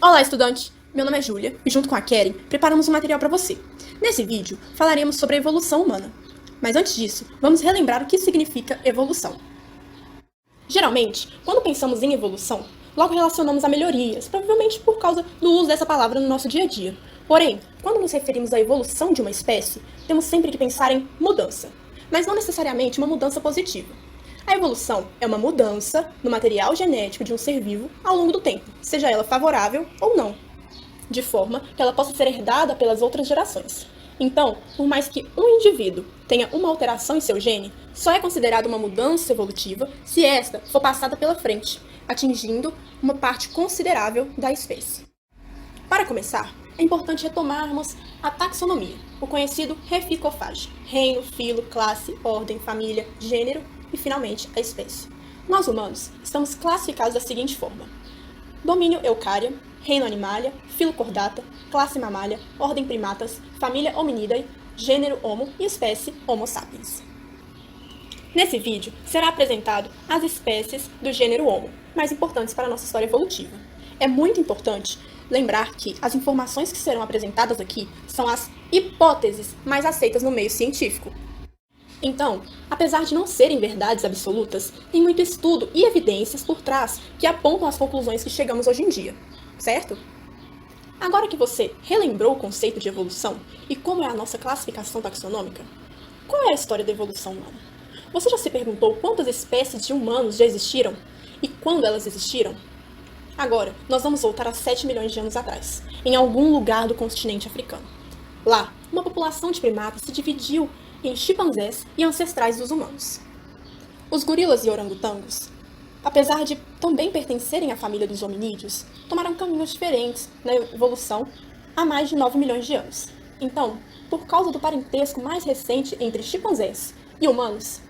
Olá, estudante! Meu nome é Júlia e junto com a Keren preparamos um material para você. Nesse vídeo falaremos sobre a evolução humana. Mas antes disso, vamos relembrar o que significa evolução. Geralmente, quando pensamos em evolução, logo relacionamos a melhorias, provavelmente por causa do uso dessa palavra no nosso dia a dia. Porém, quando nos referimos à evolução de uma espécie, temos sempre que pensar em mudança, mas não necessariamente uma mudança positiva. A evolução é uma mudança no material genético de um ser vivo ao longo do tempo, seja ela favorável ou não, de forma que ela possa ser herdada pelas outras gerações. Então, por mais que um indivíduo tenha uma alteração em seu gene, só é considerada uma mudança evolutiva se esta for passada pela frente, atingindo uma parte considerável da espécie. Para começar, é importante retomarmos a taxonomia, o conhecido reficofage: reino, filo, classe, ordem, família, gênero e, finalmente, a espécie. Nós humanos estamos classificados da seguinte forma: domínio Eucária, reino Animalia, filo Chordata, classe Mammalia, ordem Primatas, família Hominidae, gênero Homo e espécie Homo sapiens. Nesse vídeo será apresentado as espécies do gênero Homo, mais importantes para a nossa história evolutiva. É muito importante lembrar que as informações que serão apresentadas aqui são as hipóteses mais aceitas no meio científico. Então, apesar de não serem verdades absolutas, tem muito estudo e evidências por trás que apontam as conclusões que chegamos hoje em dia, certo? Agora que você relembrou o conceito de evolução e como é a nossa classificação taxonômica, qual é a história da evolução humana? Você já se perguntou quantas espécies de humanos já existiram e quando elas existiram? Agora, nós vamos voltar a 7 milhões de anos atrás, em algum lugar do continente africano. Lá, uma população de primatas se dividiu em chimpanzés e ancestrais dos humanos. Os gorilas e orangotangos, apesar de também pertencerem à família dos hominídeos, tomaram caminhos diferentes na evolução há mais de 9 milhões de anos. Então, por causa do parentesco mais recente entre chimpanzés e humanos,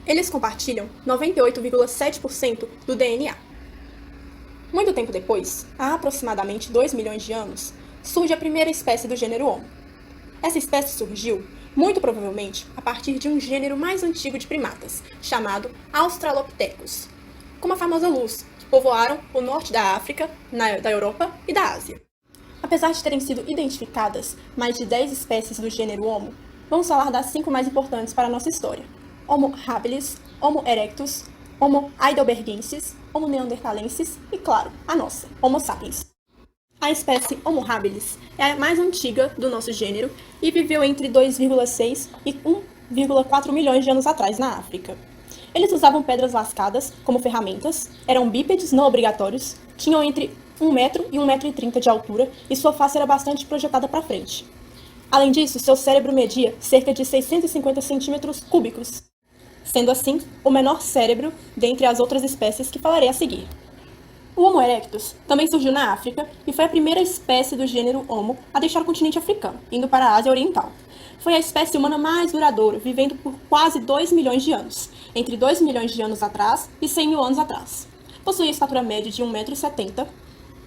eles compartilham 98,7% do DNA. Muito tempo depois, há aproximadamente 2 milhões de anos, surge a primeira espécie do gênero Homo. Essa espécie surgiu, muito provavelmente, a partir de um gênero mais antigo de primatas, chamado Australopithecus, como a famosa luz, que povoaram o norte da África, da Europa e da Ásia. Apesar de terem sido identificadas mais de 10 espécies do gênero Homo, vamos falar das 5 mais importantes para a nossa história: Homo habilis, Homo erectus, Homo heidelbergensis, Homo neanderthalensis e, claro, a nossa, Homo sapiens. A espécie Homo habilis é a mais antiga do nosso gênero e viveu entre 2,6 e 1,4 milhões de anos atrás na África. Eles usavam pedras lascadas como ferramentas, eram bípedes não obrigatórios, tinham entre 1 metro e 1,30 m de altura e sua face era bastante projetada para frente. Além disso, seu cérebro media cerca de 650 centímetros cúbicos, sendo assim o menor cérebro dentre as outras espécies que falarei a seguir. O Homo erectus também surgiu na África e foi a primeira espécie do gênero Homo a deixar o continente africano, indo para a Ásia Oriental. Foi a espécie humana mais duradoura, vivendo por quase 2 milhões de anos, entre 2 milhões de anos atrás e 100 mil anos atrás. Possuía estatura média de 1,70 m,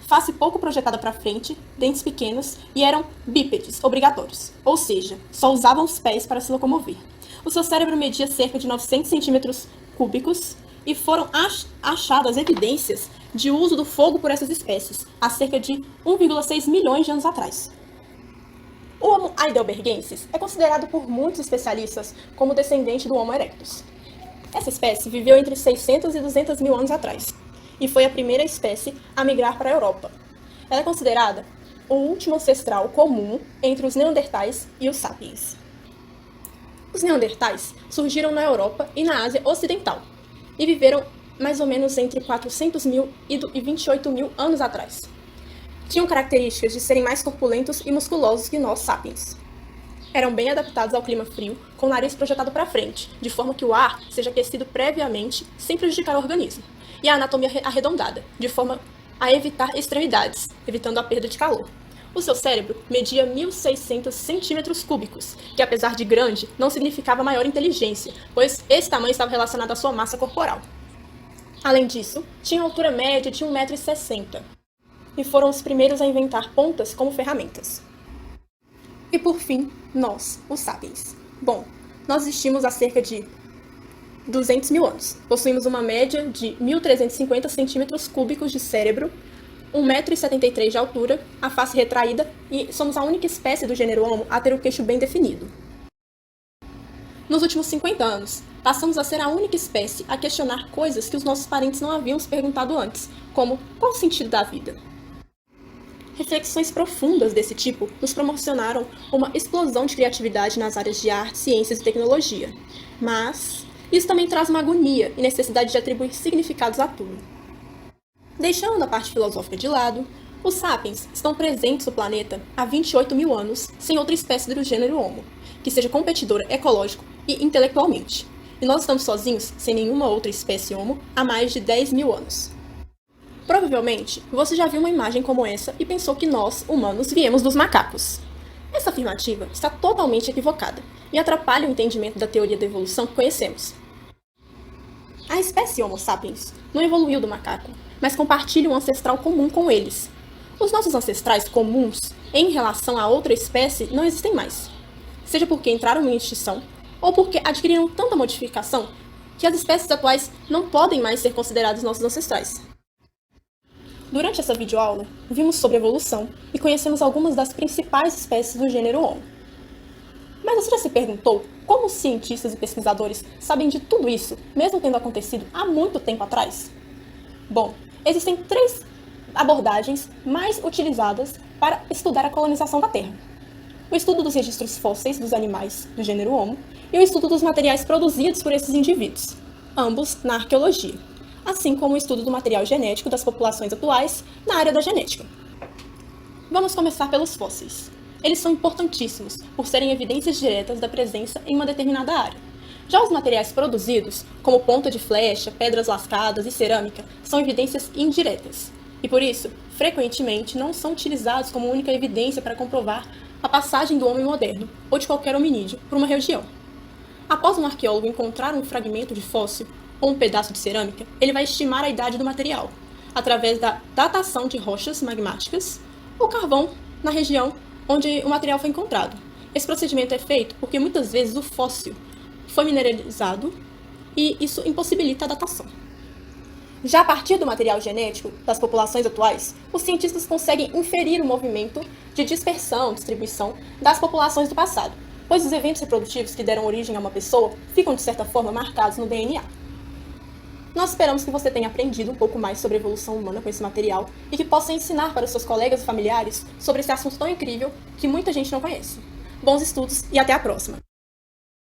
face pouco projetada para frente, dentes pequenos e eram bípedes obrigatórios, ou seja, só usavam os pés para se locomover. O seu cérebro media cerca de 900 centímetros cúbicos e foram achadas evidências de uso do fogo por essas espécies, há cerca de 1,6 milhões de anos atrás. O Homo heidelbergensis é considerado por muitos especialistas como descendente do Homo erectus. Essa espécie viveu entre 600 e 200 mil anos atrás, e foi a primeira espécie a migrar para a Europa. Ela é considerada o último ancestral comum entre os neandertais e os sapiens. Os neandertais surgiram na Europa e na Ásia Ocidental, e viveram mais ou menos entre 400 mil e 28 mil anos atrás. Tinham características de serem mais corpulentos e musculosos que nós, sapiens. Eram bem adaptados ao clima frio, com o nariz projetado para frente, de forma que o ar seja aquecido previamente, sem prejudicar o organismo, e a anatomia arredondada, de forma a evitar extremidades, evitando a perda de calor. O seu cérebro media 1.600 centímetros cúbicos, que apesar de grande, não significava maior inteligência, pois esse tamanho estava relacionado à sua massa corporal. Além disso, tinha altura média de 1,60 m, e foram os primeiros a inventar pontas como ferramentas. E por fim, nós, os sapiens. Bom, nós existimos há cerca de 200 mil anos. Possuímos uma média de 1.350 centímetros cúbicos de cérebro, 1,73 m de altura, a face retraída e somos a única espécie do gênero Homo a ter o queixo bem definido. Nos últimos 50 anos, passamos a ser a única espécie a questionar coisas que os nossos parentes não haviam se perguntado antes, como qual o sentido da vida? Reflexões profundas desse tipo nos proporcionaram uma explosão de criatividade nas áreas de arte, ciências e tecnologia. Mas isso também traz uma agonia e necessidade de atribuir significados a tudo. Deixando a parte filosófica de lado, os sapiens estão presentes no planeta há 28 mil anos sem outra espécie do gênero Homo, que seja competidora ecológico e intelectualmente. E nós estamos sozinhos, sem nenhuma outra espécie Homo, há mais de 10 mil anos. Provavelmente, você já viu uma imagem como essa e pensou que nós, humanos, viemos dos macacos. Essa afirmativa está totalmente equivocada e atrapalha o entendimento da teoria da evolução que conhecemos. A espécie Homo sapiens não evoluiu do macaco, mas compartilha um ancestral comum com eles. Os nossos ancestrais comuns, em relação a outra espécie, não existem mais. Seja porque entraram em extinção, ou porque adquiriram tanta modificação que as espécies atuais não podem mais ser consideradas nossos ancestrais. Durante essa videoaula, vimos sobre evolução e conhecemos algumas das principais espécies do gênero Homo. Mas você já se perguntou como os cientistas e pesquisadores sabem de tudo isso, mesmo tendo acontecido há muito tempo atrás? Bom, existem 3 abordagens mais utilizadas para estudar a colonização da Terra: o estudo dos registros fósseis dos animais do gênero Homo e o estudo dos materiais produzidos por esses indivíduos, ambos na arqueologia, assim como o estudo do material genético das populações atuais na área da genética. Vamos começar pelos fósseis. Eles são importantíssimos por serem evidências diretas da presença em uma determinada área. Já os materiais produzidos, como ponta de flecha, pedras lascadas e cerâmica, são evidências indiretas, e por isso, frequentemente, não são utilizados como única evidência para comprovar a passagem do homem moderno, ou de qualquer hominídeo, por uma região. Após um arqueólogo encontrar um fragmento de fóssil, ou um pedaço de cerâmica, ele vai estimar a idade do material, através da datação de rochas magmáticas ou carvão na região onde o material foi encontrado. Esse procedimento é feito porque muitas vezes o fóssil foi mineralizado e isso impossibilita a datação. Já a partir do material genético das populações atuais, os cientistas conseguem inferir o movimento de dispersão, distribuição das populações do passado, pois os eventos reprodutivos que deram origem a uma pessoa ficam de certa forma marcados no DNA. Nós esperamos que você tenha aprendido um pouco mais sobre a evolução humana com esse material e que possa ensinar para os seus colegas e familiares sobre esse assunto tão incrível que muita gente não conhece. Bons estudos e até a próxima!